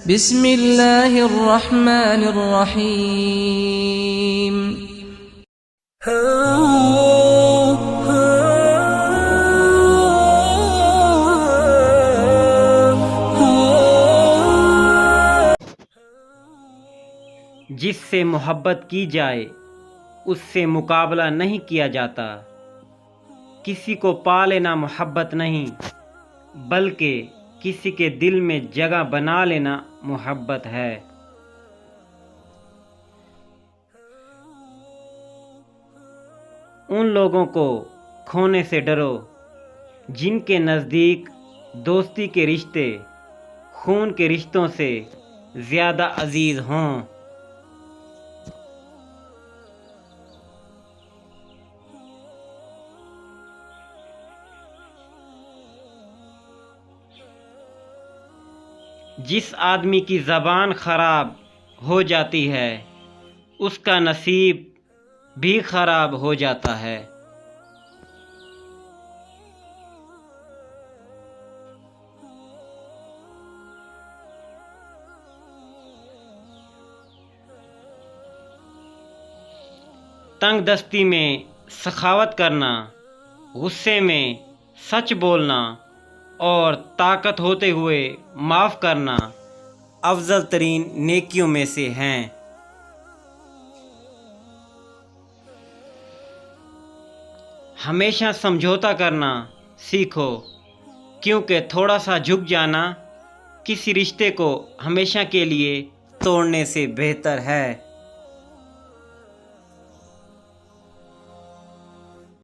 بسم اللہ الرحمن الرحیم جس سے محبت کی جائے اس سے مقابلہ نہیں کیا جاتا، کسی کو پا لینا محبت نہیں بلکہ کسی کے دل میں جگہ بنا لینا محبت ہے۔ ان لوگوں کو کھونے سے ڈرو جن کے نزدیک دوستی کے رشتے خون کے رشتوں سے زیادہ عزیز ہوں۔ جس آدمی کی زبان خراب ہو جاتی ہے اس کا نصیب بھی خراب ہو جاتا ہے۔ تنگ دستی میں سخاوت کرنا، غصے میں سچ بولنا اور طاقت ہوتے ہوئے معاف کرنا افضل ترین نیکیوں میں سے ہیں۔ ہمیشہ سمجھوتا کرنا سیکھو، کیونکہ تھوڑا سا جھک جانا کسی رشتے کو ہمیشہ کے لیے توڑنے سے بہتر ہے۔